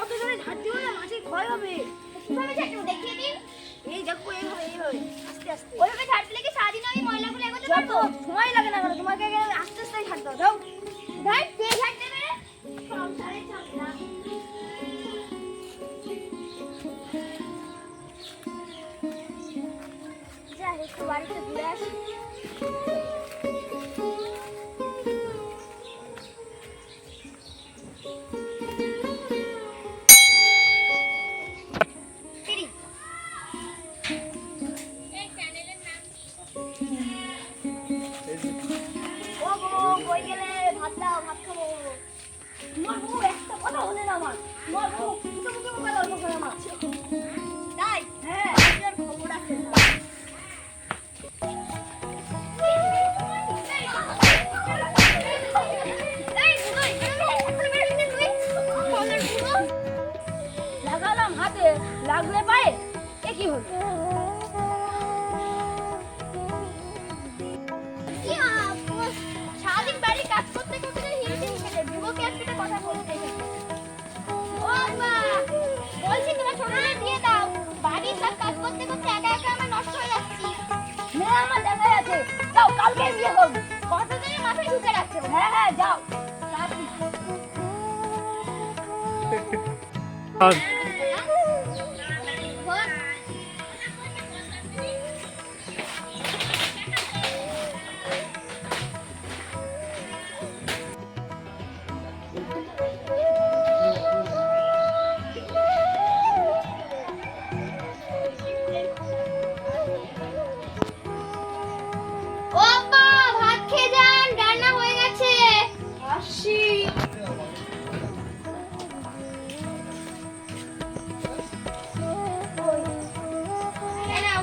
অত জোরে ঝাড় দিও না, মাছের ভয় হবে। কিভাবে ঝাড়বো দেখিয়ে দিন। এই দেখো এইভাবে আস্তে আস্তে। ওইভাবে ঝাড়লে কি সারাদিন আমি ময়লাগুলো এগোতে পারবো? সময় লাগে না কেন, তোমাকে আস্তে আস্তে ঝাড় দাও। দাও ধার কে ঝাড় দেবে? সংসারে ঝগড়া। যা একটু বাড়িতে ঘুরে আসি। কই গেলে? ভাত দাও, ভাত খাবো। তোমার বউ একটা কথা বলে না আমার। তোমার বউ কিছু কিছু কথা গল্প করে আমার। তাই? হ্যাঁ, এর খবর আছে। লাগালাম হাতে, লাগলে পায়ে, এ কি হলো? সারাদিন বাড়ি কাজ করতে করতে হিমশিম খেতে যুবকে একটা কথা বলতে ও মা বলছি তোমার ছোটটা দিয়ে দাও বাড়ির সব কাজ করতে করতে একা একা আমার নষ্ট হয়ে যাচ্ছি মেয়ে আমার দেখাই আছে, যাও কালকে বিয়ে করবো। কতদিনের মাথায় ঢুকে রাখছো হ্যাঁ হ্যাঁ যাও। ও মা ভাত খেয়ে যান রান্না হয়ে গেছে আসি। এই নাও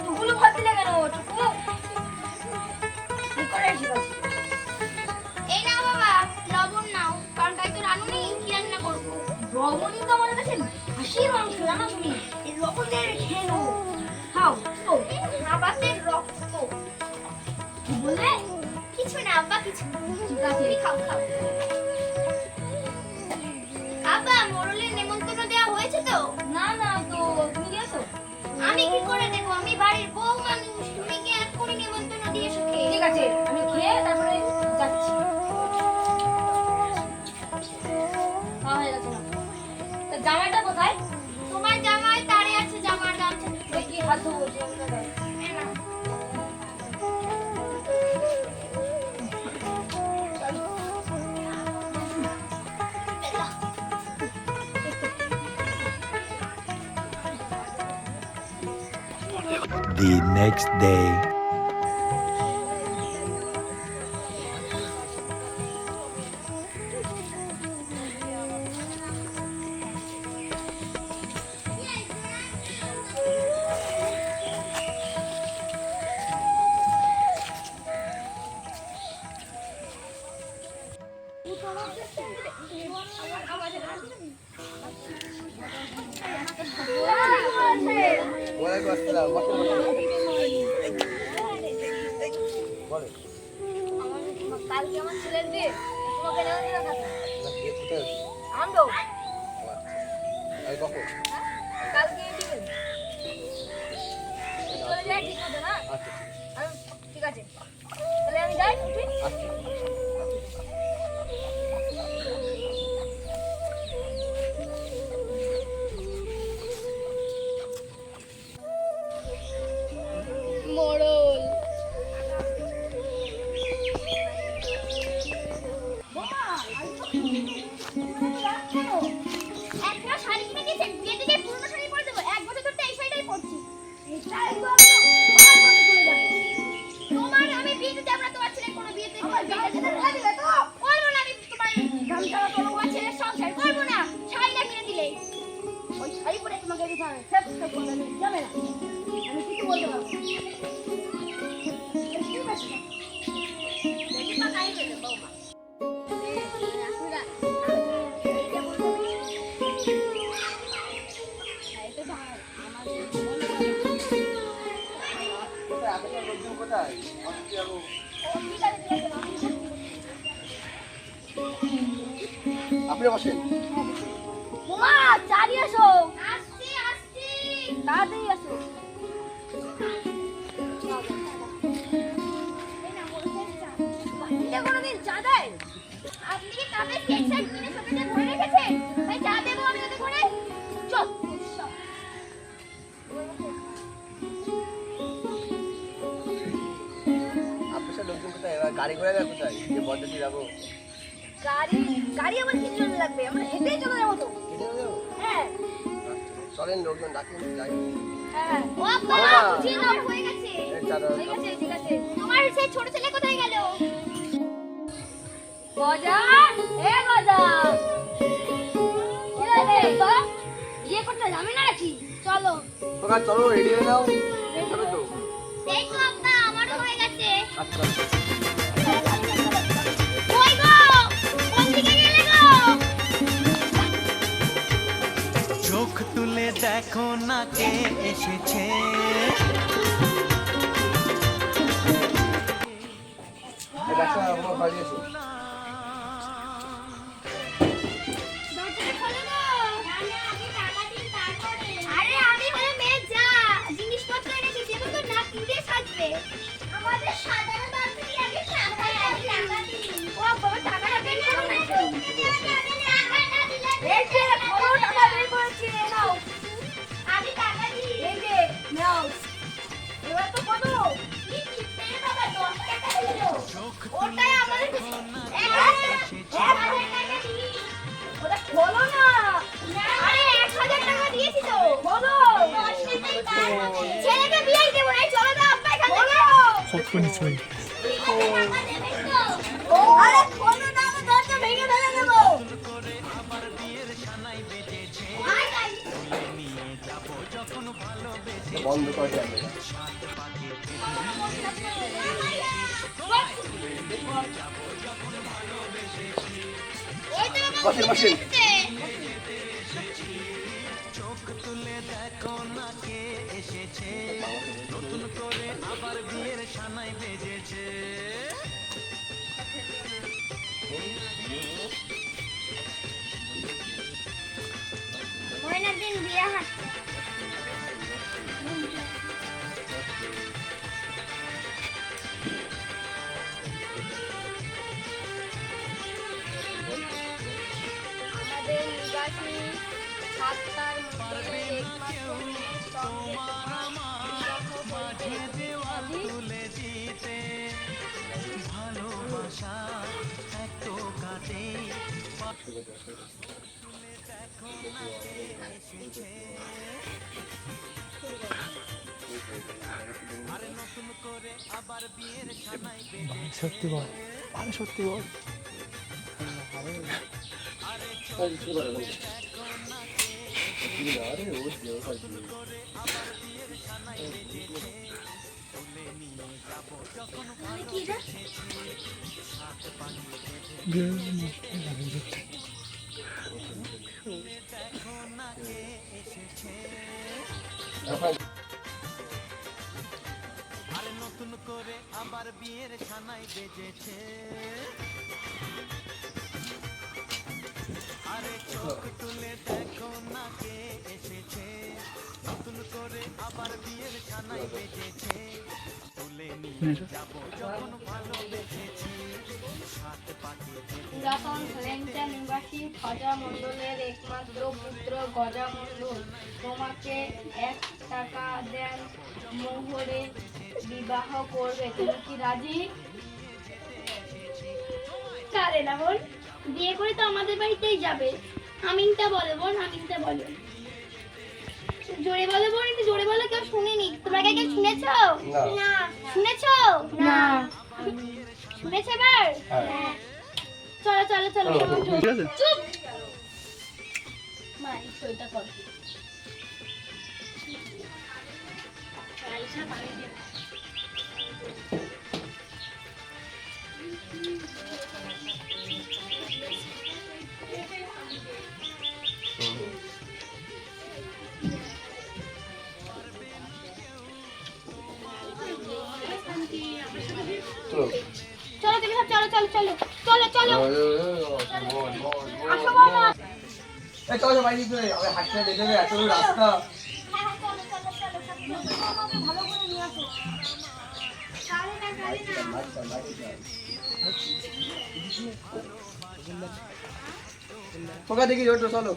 টুকুলো ভাত দিলে কেন? টুকু কি করে শিখাচ্ছি? এই নাও বাবা লবণ নাও কারণ তাই তো রানুনি কি রান্না করবো রমণী তো আমার কাছে হাসির মাংস, জানো তুমি? এই লবণ দিয়ে খেয়ে নেবো। খাও তো। আবাসের রক্ত কি বললে? কিছু না আব্বা কিছু না। ঠিক আছে। তুমি খাও খাও আব্বা মোরলের নেমন্তন্ন দেওয়া হয়েছে তো না না, তো তুমি দিয়েছো? আমি কি করে দেবো আমি বাড়ির বউ মানুষ তুমি কি এক করে নেমন্তন্ন দিয়ে এসো খেয়ে ঠিক আছে, আমি খেয়ে তারপরে যাচ্ছি। খাওয়া হয়ে গেছে না? তা জামাইটা কোথায়? তোমার জামাই তারে আছে জামার গামছা ওই কি হাত ধোবো জামাইটা দাও। এই নাও। The next day. কালকে আমার ছেলের বিয়ে, তোমাকে নেমন্তন্ন থাকে। আমরাও কালকে বিকেল। চলে যাই ঠিক মতো না? আমি ঠিক আছে, তাহলে আমি যাই। উঠি। মোরল একটা শাড়ি কিনে দিয়েছে বিয়েতে যে পুরনো শাড়ি পরে দেবো 1 বছর ধরে এই শাড়িটাই পরছি তোমার আমি বিয়েতে যাব না তোমার ছেলে কোনো বিয়েতে আমার বিয়েতে দিবে তো করবো না আমি তোমার গামছা তোমার ছেলের সংসার করবো না শাড়িটা কিনে দিলে ওই শাড়ি পরে তোমাকে দিতে হবে, সব সব বলে যাবে না। আমি কিছু বলতে পারবো না। ঠিক আছে, দেখি মা কাই দেবে বৌমা টেবিলে বসেন। বোমা চারি আসো, আসছি আসছি। তাড়াতাড়ি আসো। বাড়িতে কোনোদিন চা দেয়? আপনি কি কাপে কেক শাক কিনে শোকেসে ভরে রেখেছেন? তাই চা দেবো আমি ওদের করে। চল। আপনার সাথে লোকজন কোথায়? এবার গাড়ি ঘোড়া যাবে কোথায়? যে বরযাত্রী যাবো। গাড়ি গাড়ি আমার কি জন্য লাগবে? আমরা হেঁটেই চলে যাবো তো। হেঁটে যাবো? হ্যাঁ আচ্ছা, চলেন লোকজন ডাকেন যাই। হ্যাঁ ও বাবা বাবা। বুঝিয়ে দাও হয়ে গেছে। এই চা দাও। ঠিক আছে ঠিক আছে। তোমার সেই ছোট ছেলে কোথায় গেল? গজা এ গজা, কি হয়েছে তো? বিয়ে করতে যাবে না নাকি? চলো। তোমরা চলো, রেডি হয়ে নাও। চলো তো। এই তো আব্বা আমারও হয়ে গেছে। আচ্ছা। কই গো? কোন দিকে গেলে গো? চোখ তুলে দেখো না কে এসেছে। এই ব্যবসা আমার ঘরে এসো। দরজাটা খোলো গো। আগে টাকা দিন তারপরে। আরে আমি হলো মেয়ে যা জিনিসপত্র এনেছি যেগুলো না কিনে সাজবে। আমাদের সাজানো দরকারই আগে টাকা দিন। ও বাবা টাকাটা বের করো না। এই যে বড় টাকা বের করেছি, এই নাও। আমি টাকা দিই। এই যে নাও। এবার তো কত? কি কিনতে বাবা 10 টাকা দিলো। ওটাই আমাদের 1000 টাকা দিই। ওটা খোলো না। আরে 1000 টাকা দিয়েছি তো। খোলো। 10 টাকাই পার হবে। ছেলেকে বিয়েই দেবো না। এই চলো তো আব্বা এখান থেকে। টাকা দেবেন তো? আরে খোলো না, আমি দরজা ভেঙে ফেলে দেবো। আয়, আয়। বন্ধ করে যাবে। ওই তো বাবা বসেন, বসেন। উঠেছে। চোখ তুলে দেখো না কে এসেছে। নতুন করে আবার বিয়ের সানাই বেজেছে। ময়নার দিন বিয়ে হাত। আমাদের নিবাসী সাতটার মধ্যে একমাত্র মেয়ে সঙ্গে তোমার বিবাহ করবে। তুলে দিতে ভালোবাসা এত কাটে। আরে নতুন করে আবার বিয়ের সানাই বেজেছে। সত্যি বল, ভালো সত্যি বল। আরে নতুন করে আবার বিয়ের সানাই বেজেছে। আরে চোখ তুলে দেখো না কে এসেছে। নতুন করে আবার বিয়ের সানাই বেজেছে। তুলে নিয়ে যাবো যখন ভালোবেসেছি। সাত পাকে পুরাতন ভ্যালেন্টাইন নিবাসী গজা মণ্ডলের একমাত্র পুত্র গজা মণ্ডল তোমাকে 1 টাকা দেন মোহরে বিবাহ করবে। তুমি কি রাজি? কারে না বোন বিয়ে করে তো আমাদের বাড়িতেই যাবে। আমিনটা বলো বোন, আমিনটা বলো। জোরে বলো বোন, একটু জোরে বলো, কেউ শুনেনি। তোমরা কে কেউ শুনেছো? না। শুনেছো? না। শুনেছো এবার? হ্যাঁ। চলো চলো চলো চলো, চলো। ঠিক আছে? চুপ। মা এই সইটা কর। চলো। চলো তুমি সব চলো চলো চলো চলো চলো। বল, বল, বল, বল। আসো বাবা। এই চলো সবাই নিচে আমি হাঁটতে দেখে এত দূর রাস্তা হ্যাঁ হ্যাঁ চলো চলো চলো আমাকে ভালো করে নিয়ে আসো কালে না ওকে দেখি ওটো চলো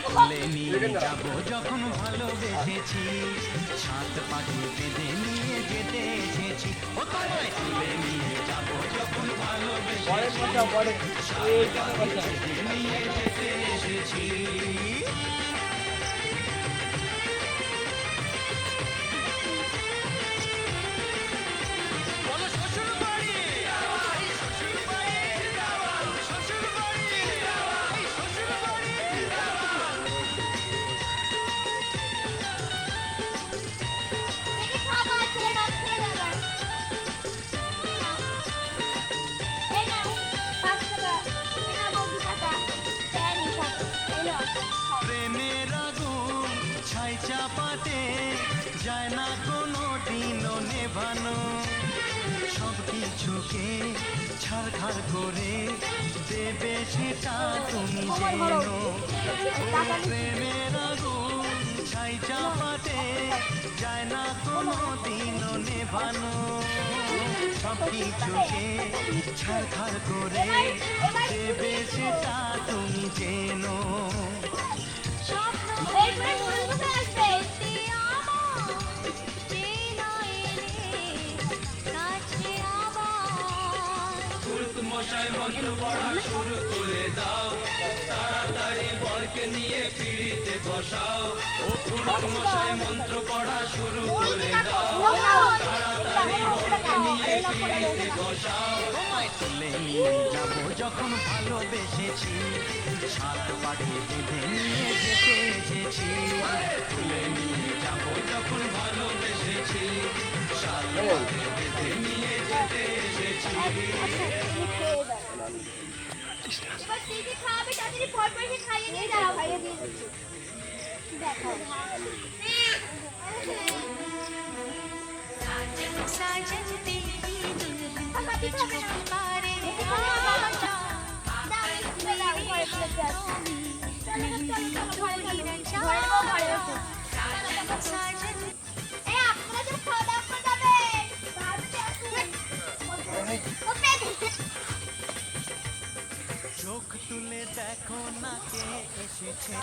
তুলে নিয়ে যাবো যখন ভালোবেসেছি সাত পাখি বেঁধে নিয়ে যেতে এসেছি ও তোমায় তুলে নিয়ে যাবো যখন ভালোবেসেছি নিয়ে যেতে এসেছি বলো শ্বশুর বাড়ি শ্বশুর বাড়ি শ্বশুর বাড়ি শ্বশুর বাড়ি দেখি খাবার ছেলে না খেয়ে যাবে এই নাও 5 টাকা এই নাও 2 টাকা এই নাও এই নাও প্রেমের আগুন ছাই চাপাতে যায় না কোনো দিনও নেভানো সব কিছুকে ছাড়খাড় করে দেবে সেটা তুমি জেনো প্রেমের আগুন ছাই চাপাতে যায় না কোনো দিনও নেভানো সব কিছুকে ছাড়খাড় করে দেবে সেটা তুমি জেনো এরপরে মনে কোথায় আসবে তোমায় তুলে নিয়ে যাবো যখন ভালোবেসেছি সাত পাখি বেঁধে নিয়ে যেতে এসেছি তুলে নিয়ে যাবো যখন ভালোবেসেছি সাত পাখি বেঁধে নিয়ে যেতে এসেছি এবার দিদি খাবে তাড়াতাড়ি ফট করে খাইয়ে নিয়ে যাও খাইয়ে দিয়ে দেখো साजन तेरी दुल्हन আমাকে খাবে না पारे साजन এই আপনারা যে খাওয়া দাওয়া করে যাবেন চোখ তুলে দেখো না কে এসেছে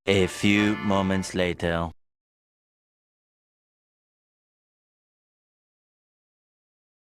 A few moments later.